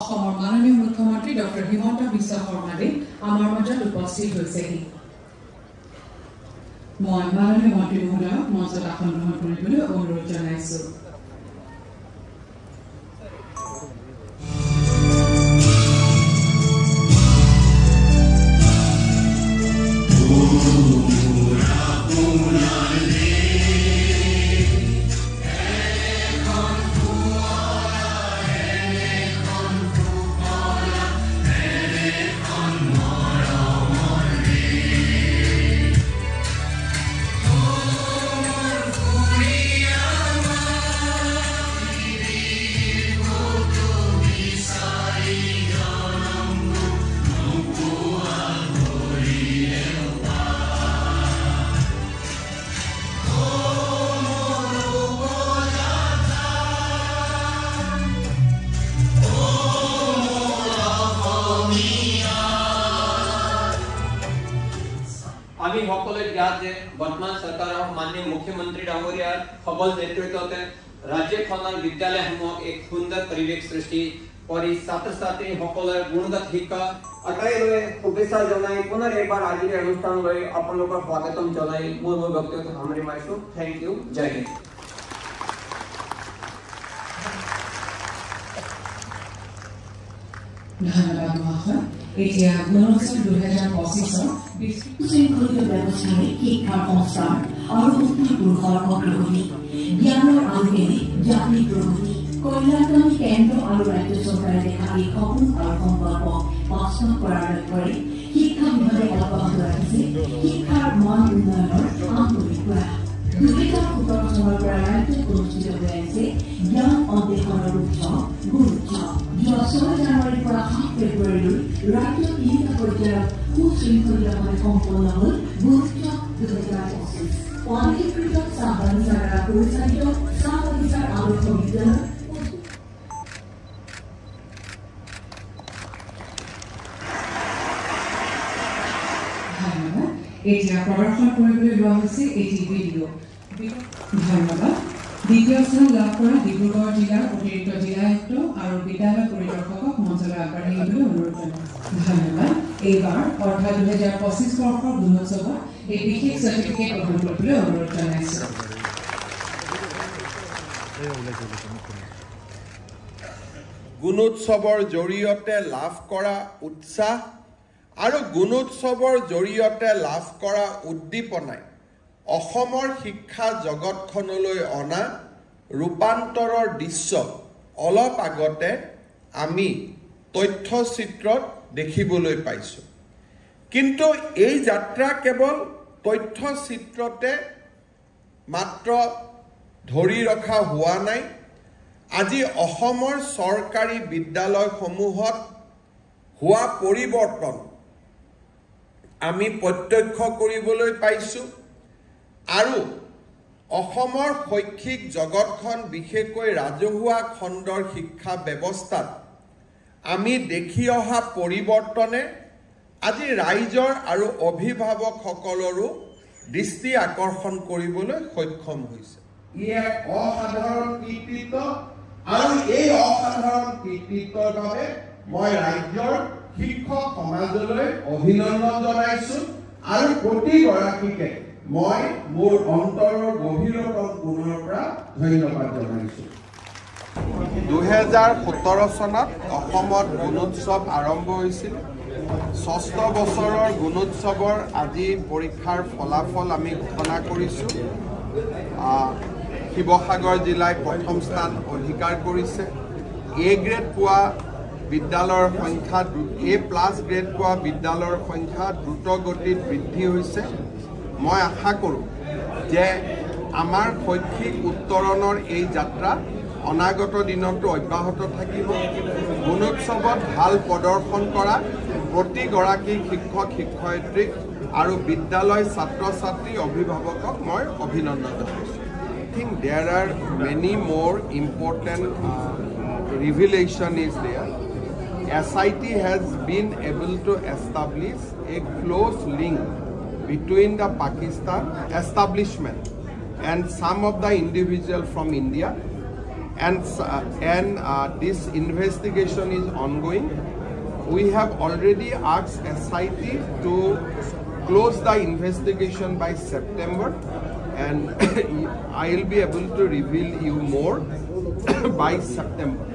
অসমৰ মাননীয় মুখ্যমন্ত্ৰী ডক্টৰ হিমন্ত বিশ্ব শৰ্মাদেৱ আমাৰ মাজত উপস্থিত হৈছেহি মই মাননীয় মন্ত্ৰী মহোদয়ক মঞ্চত আসন গ্ৰহণ কৰিবলৈ অনুৰোধ জনাইছো আমি সকলে জ্ঞাত যে বৰ্তমান চৰকাৰৰ মাননীয় মুখ্যমন্ত্ৰী ডাঙৰীয়াৰ সবল নেতৃত্বতে ৰাজ্যখনৰ বিদ্যালয়সমূহক এক সুন্দৰ পৰিৱেশ সৃষ্টি কৰি ছাত্ৰ ছাত্ৰী সকলৰ গুণগত শিক্ষা আটাইলৈ শুভেচ্ছা জনাই পুনৰ এবাৰ আজিৰ অনুষ্ঠানলৈ আপোনালোকক স্বাগতম জনাই মোৰ বক্তব্য সামৰি মাৰিছো থেংক ইউ জয় হিন্দ ধন্যবাদ মহাশয় এতিয়া গুণোৎসৱ 2025 শৃংখলিত ব্যৱস্থাৰে শিক্ষাৰ সংস্কাৰ আৰু উত্তৰ পুৰুষৰ অগ্ৰগতি জ্ঞানৰ আলোকেৰে জাতিৰ প্ৰগতি কল্যাণকামী কেন্দ্ৰ আৰু ৰাজ্য চৰকাৰে দেখা এই সপোন আৰু সংকল্প বাস্তৱ কৰাৰ লক্ষ্যৰে শিক্ষা বিভাগে অব্যাহত ৰাখিছে শিক্ষাৰ মান উন্নয়নৰ আন্তৰিক প্ৰয়াস 2017 চনৰ পৰা ৰাজ্যত অনুষ্ঠিত হৈ আহিছে জ্ঞান অন্বেষণৰ উৎসৱ গুণোৎসৱ যোৱা 6 জানুৱাৰীৰ পৰা 7 ফেব্ৰুৱাৰীলৈ ৰাজ্যত 3টা পৰ্যায়ত সুশৃংখলিতভাৱে সম্পন্ন হ'ল গুণোৎসৱ 2025 অধিকৃত চাহ বাগিচা দ্বাৰা পৰিচালিত চাহ বাগিচাৰ আদৰ্শ বিদ্যালয় এতিয়া প্ৰদৰ্শন কৰিবলৈ লোৱা হৈছে এটি ভিডিঅ' ধন্যবাদ দ্বিতীয় স্থান লাভ কৰা ডিব্ৰুগড় জিলাৰ অতিৰিক্ত জিলায়ুক্ত আৰু বিদ্যালয় পৰিদৰ্শকক মঞ্চলৈ আগবাঢ়ি আহিবলৈ অনুৰোধ জনাইছোঁ ধন্যবাদ এইবাৰ অৰ্থাৎ 2025 বৰ্ষৰ গুণোৎসৱত এই বিশেষ চাৰ্টিফিকেট গ্ৰহণ কৰিবলৈ অনুৰোধ জনাইছোঁ গুণোৎসৱৰ জৰিয়তে লাভ কৰা উৎসাহ আৰু গুণোৎসৱৰ জৰিয়তে লাভ কৰা উদ্দীপনাই অসমৰ শিক্ষা জগতখনলৈ অনা ৰূপান্তৰৰ দৃশ্য অলপ আগতে আমি তথ্যচিত্ৰত দেখিবলৈ পাইছোঁ কিন্তু এই যাত্ৰা কেৱল তথ্যচিত্ৰতে মাত্ৰ ধৰি ৰখা হোৱা নাই আজি অসমৰ চৰকাৰী বিদ্যালয়সমূহত হোৱা পৰিৱৰ্তন আমি প্ৰত্যক্ষ কৰিবলৈ পাইছোঁ আৰু অসমৰ শৈক্ষিক জগতখন বিশেষকৈ ৰাজহুৱা খণ্ডৰ শিক্ষা ব্যৱস্থাত আমি দেখি অহা পৰিৱৰ্তনে আজি ৰাইজৰ আৰু অভিভাৱকসকলৰো দৃষ্টি আকৰ্ষণ কৰিবলৈ সক্ষম হৈছে ই এক অসাধাৰণ কৃতিত্ব আৰু এই অসাধাৰণ কৃতিত্বৰ বাবে মই ৰাজ্যৰ শিক্ষক সমাজলৈ অভিনন্দন জনাইছোঁ আৰু প্ৰতিগৰাকীকে মই মোৰ অন্তৰৰ গভীৰতম কোণৰ পৰা ধন্যবাদ জনাইছোঁ 2017 চনত অসমত গুণোৎসৱ আৰম্ভ হৈছিল 6ষ্ঠ বছৰৰ গুণোৎসৱৰ আজি পৰীক্ষাৰ ফলাফল আমি ঘোষণা কৰিছোঁ শিৱসাগৰ জিলাই প্ৰথম স্থান অধিকাৰ কৰিছে এ গ্ৰেড পোৱা বিদ্যালয়ৰ সংখ্যা A+ গ্ৰেড পোৱা বিদ্যালয়ৰ সংখ্যা দ্ৰুত গতিত বৃদ্ধি হৈছে মই আশা কৰোঁ যে আমাৰ শৈক্ষিক উত্তৰণৰ এই যাত্ৰা অনাগত দিনতো অব্যাহত থাকিব গুণোৎসৱত ভাল প্ৰদৰ্শন কৰা প্ৰতিগৰাকী শিক্ষক শিক্ষয়িত্ৰীক আৰু বিদ্যালয় ছাত্ৰ ছাত্ৰী অভিভাৱকক মই অভিনন্দন জনাইছোঁ I think there are many more important revelation is there. SIT has been able to establish a close link between the Pakistan establishment and some of the individuals from India and this investigation is ongoing. We have already asked SIT to close the investigation by September, and I will be able to reveal you more by September.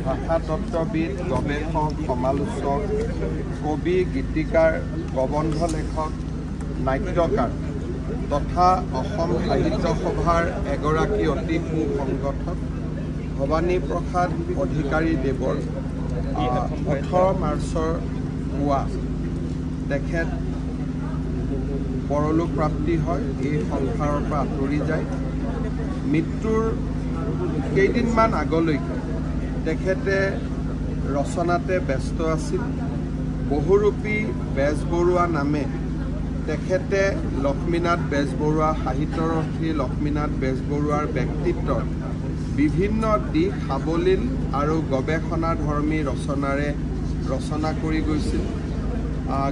ভাষাতত্ত্ববিদ, গৱেষক, সমালোচক, কবি, গীতিকাৰ, প্ৰবন্ধ লেখক, নাট্যকাৰ তথা অসম সাহিত্য সভাৰ এগৰাকী অতি সুসংগঠক ভৱানী প্ৰসাদ অধিকাৰী দেৱৰ 18 মাৰ্চৰ পুৱা তেখেত পৰলোক প্ৰাপ্তি হয়। এই সংসাৰৰ পৰা আঁতৰি যায়। মৃত্যুৰ কেইদিনমান আগলৈকে তেখেতে ৰচনাতে ব্যস্ত আছিল। বহুৰূপী বেজবৰুৱা নামে তেখেতে লক্ষ্মীনাথ বেজবৰুৱা, সাহিত্যৰথী লক্ষ্মীনাথ বেজবৰুৱাৰ ব্যক্তিত্বৰ বিভিন্ন দিশ সাৱলীল আৰু গৱেষণাধৰ্মী ৰচনাৰে ৰচনা কৰি গৈছিল।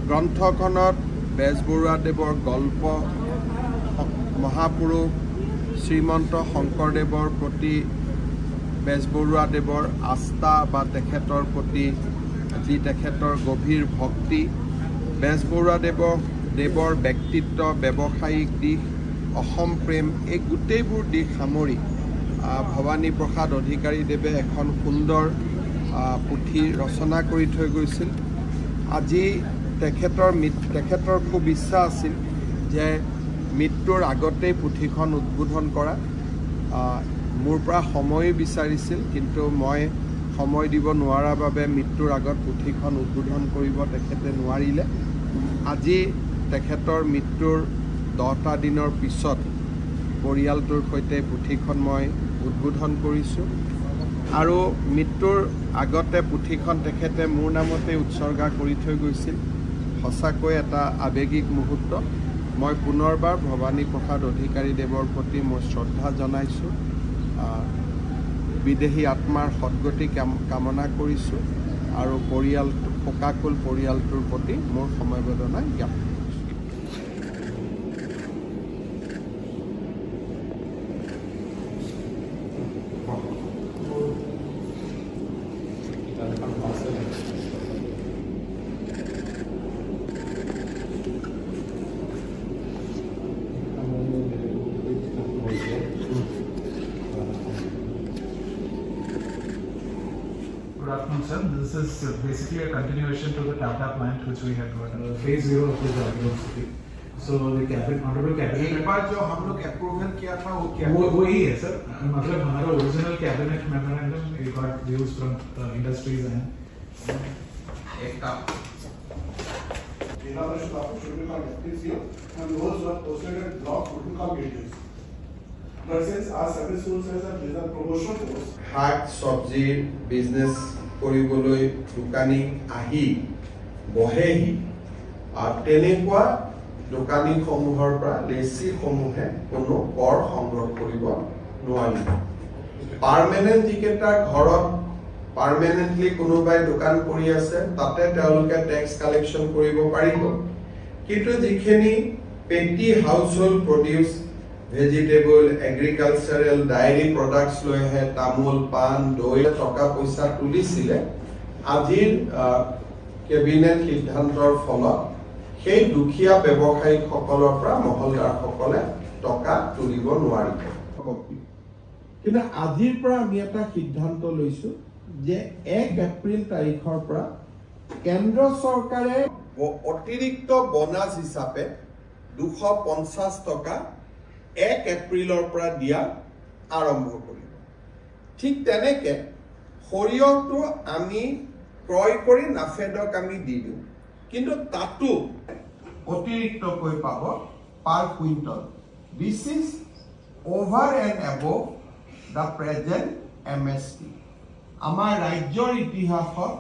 গ্ৰন্থখনত বেজবৰুৱাদেৱৰ গল্প, মহাপুৰুষ শ্ৰীমন্ত শংকৰদেৱৰ প্ৰতি বেজবৰুৱাদেৱৰ আস্থা বা তেখেতৰ প্ৰতি যি তেখেতৰ গভীৰ ভক্তি, বেজবৰুৱাদেৱৰ ব্যক্তিত্ব, ব্যৱসায়িক দিশ, অসম প্ৰেম, এই গোটেইবোৰ দিশ সামৰি ভৱানী প্ৰসাদ অধিকাৰীদেৱে এখন সুন্দৰ পুথি ৰচনা কৰি থৈ গৈছিল। আজি তেখেতৰ খুব ইচ্ছা আছিল যে মৃত্যুৰ আগতেই পুথিখন উদ্বোধন কৰা। মোৰ পৰা সময় বিচাৰিছিল, কিন্তু মই সময় দিব নোৱাৰাৰ বাবে মৃত্যুৰ আগত পুথিখন উদ্বোধন কৰিব তেখেতে নোৱাৰিলে। আজি তেখেতৰ মৃত্যুৰ 10টা দিনৰ পিছত পৰিয়ালটোৰ সৈতে পুথিখন মই উদ্বোধন কৰিছোঁ। আৰু মৃত্যুৰ আগতে পুথিখন তেখেতে মোৰ নামতে উৎসৰ্গা কৰি থৈ গৈছিল। সঁচাকৈ এটা আৱেগিক মুহূৰ্ত। মই পুনৰবাৰ ভৱানী প্ৰসাদ অধিকাৰীদেৱৰ প্ৰতি মই শ্ৰদ্ধা জনাইছোঁ। বিদেহী আত্মাৰ সদ্গতি কামনা কৰিছোঁ আৰু শোকাকুল পৰিয়ালটোৰ প্ৰতি মোৰ সমবেদনা জ্ঞাপন কৰিছোঁ। Good afternoon, sir. This is basically a continuation to the Tata plant which we had got. Phase 0 of the university. So the cabinet, honorable cabinet. एक बार जो हम लोग अप्रूवल किया था वो क्या? वो ही है सर. मतलब हमारा original cabinet memorandum we got views from industries and. एक काम. Elaboration of schedule called FPCO and those who are posted at block wouldn't come meetings. But since our service rules says that these are promotional posts. শাক চব্জি business কৰিবলৈ দোকানী আহি বহেহি আৰু তেনেকুৱা দোকানীসমূহৰ পৰা লেচিসমূহে কোনো কৰ সংগ্ৰহ কৰিব নোৱাৰিব। পাৰ্মানেণ্ট যিকেইটা ঘৰত পাৰ্মানেণ্টলি কোনোবাই দোকান কৰি আছে তাতে তেওঁলোকে টেক্স কালেকশ্যন কৰিব পাৰিব, কিন্তু যিখিনি পেটি house hold produce vegetable agricultural diary products লৈ আহে তামোল পাণ দৈ টকা পইচা তুলিছিলে আজিৰ কেবিনেট সিদ্ধান্তৰ ফলত সেই দুখীয়া ব্যৱসায়ীসকলৰ পৰা মহলদাৰসকলে টকা তুলিব নোৱাৰিব কিন্তু আজিৰ পৰা আমি এটা সিদ্ধান্ত লৈছো যে 1 এপ্ৰিল তাৰিখৰ পৰা কেন্দ্ৰ চৰকাৰে অতিৰিক্ত বোনাছ হিচাপে 250 টকা 1 এপ্ৰিলৰ পৰা দিয়া আৰম্ভ কৰিব ঠিক তেনেকে সৰিয়হটো আমি ক্ৰয় কৰি নাফেডক আমি দি দিওঁ কিন্তু তাতো অতিৰিক্তকৈ পাব পাৰ quintal this is over and above the present MSP আমাৰ ৰাজ্যৰ ইতিহাসত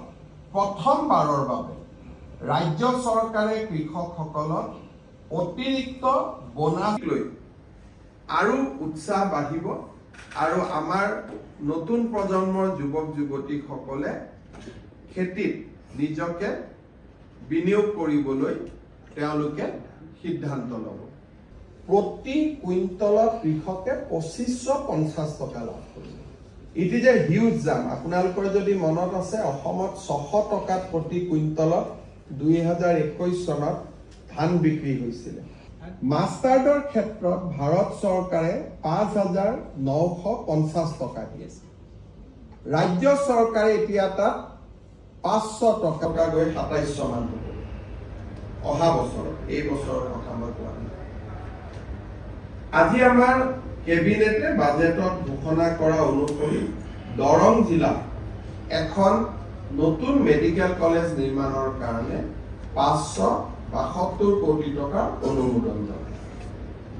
প্ৰথমবাৰৰ বাবে ৰাজ্য চৰকাৰে কৃষকসকলক অতিৰিক্ত বোনাছ লৈ আৰু উৎসাহ বাঢ়িব আৰু আমাৰ নতুন প্ৰজন্মৰ যুৱক যুৱতীসকলে খেতিত নিজকে বিনিয়োগ কৰিবলৈ তেওঁলোকে সিদ্ধান্ত ল'ব প্ৰতি কুইণ্টলত কৃষকে 2550 টকা লাভ কৰিব ইট ইজ এ হিউজ জাম আপোনালোকৰ যদি মনত আছে অসমত 600 টকাত প্ৰতি কুইণ্টলত 2021 চনত ধান বিক্ৰী হৈছিল মাষ্টাৰ্ডৰ ক্ষেত্ৰত ভাৰত চৰকাৰে 5950 টকা দি আছে ৰাজ্য চৰকাৰে এতিয়া তাত 500 টকা গৈ 2700 মান অহা বছৰ এই বছৰৰ কথা মই কোৱা নাই আজি আমাৰ কেবিনেটে বাজেটত ঘোষণা কৰা অনুসৰি দৰং জিলা এখন নতুন মেডিকেল কলেজ নিৰ্মাণৰ কাৰণে 572 কোটি টকা অনুমোদন জনায়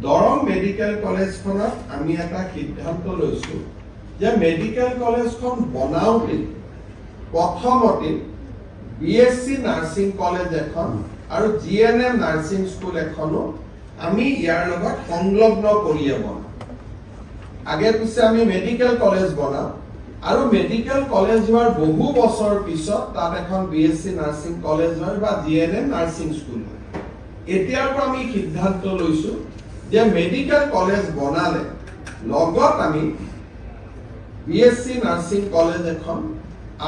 দৰং মেডিকেল কলেজখনত আমি এটা সিদ্ধান্ত লৈছো যে মেডিকেল কলেজখন বনাওঁতে প্ৰথমতে বিএসসি নাৰ্ছিং কলেজ এখন আৰু জিএনএম নাৰ্ছিং স্কুল এখনো আমি ইয়াৰ লগত সংলগ্ন কৰিয়ে বনাম আগে পিছে আমি মেডিকেল কলেজ বনাম আৰু মেডিকেল কলেজ হোৱাৰ বহু বছৰ পিছত তাত এখন বিএসসি নাৰ্ছিং কলেজ হয় বা জিএনএম নাৰ্ছিং স্কুল হয় এতিয়াৰ পৰা আমি সিদ্ধান্ত লৈছো যে মেডিকেল কলেজ বনালে লগত আমি বিএসসি নাৰ্ছিং কলেজ এখন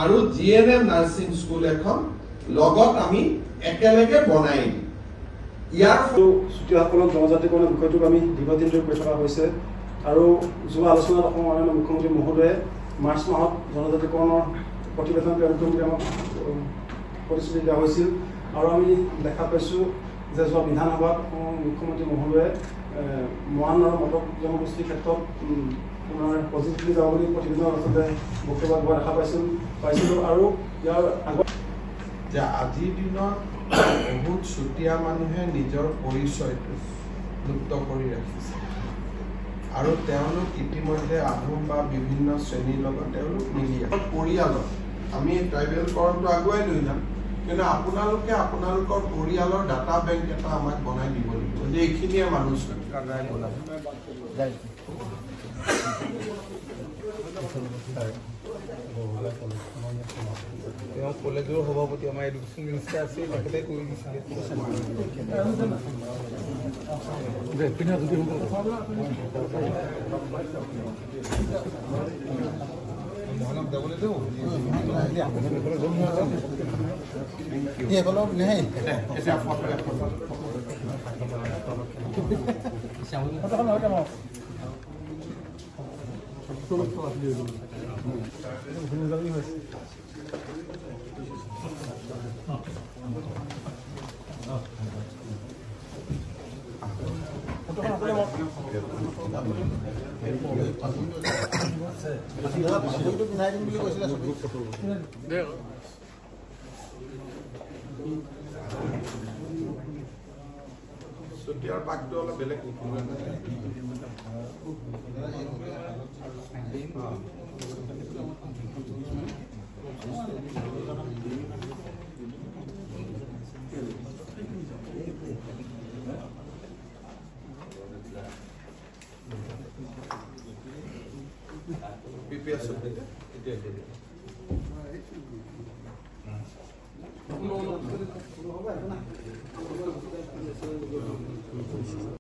আৰু জিএনএম নাৰ্ছিং স্কুল এখন লগত আমি একেলগে বনাই দিম ইয়াৰ ছুটীয়াসকলক জনজাতিকৰণৰ বিষয়টোক আমি দীৰ্ঘদিন ধৰি কৈ থকা হৈছে আৰু যোৱা আলোচনাত অসমৰ মাননীয় মুখ্যমন্ত্ৰী মহোদয়ে মাৰ্চ মাহত জনজাতিকৰণৰ প্ৰতিবেদন প্ৰেৰণ কৰিম বুলি আমাক প্ৰতিশ্ৰুতি দিয়া হৈছিল আৰু আমি দেখা পাইছোঁ যে যোৱা বিধানসভাত মুখ্যমন্ত্ৰী মহোদয়ে মৰাণ আৰু মটক জনগোষ্ঠীৰ ক্ষেত্ৰত আপোনাৰ পজিটিভলি যাব বুলি প্ৰতিবেদনত আচলতে বক্তব্য হোৱা দেখা পাইছিলোঁ আৰু ইয়াৰ আগত যে আজিৰ দিনত বহুত চুতীয়া মানুহে নিজৰ পৰিচয়টো লুপ্ত কৰি ৰাখিছে আৰু তেওঁলোক ইতিমধ্যে আহোম বা বিভিন্ন শ্ৰেণীৰ লগত তেওঁলোক মিলি আছে পৰিয়ালত আমি ট্ৰাইবেলকৰণটো আগুৱাই লৈ যাম কিন্তু আপোনালোকে আপোনালোকৰ পৰিয়ালৰ ডাটা বেংক এটা আমাক বনাই দিব লাগিব যে এইখিনিয়ে মানুহ কলেজৰ সভাপতি আমাৰ এডুকেশ্যন মিনিষ্টাৰ আছে তেখেতে কৰি দিছিলে মহানক যাবলৈ দিওঁ অলপ নাই চুতীয়াৰ পাকটো অলপ বেলেগ PPS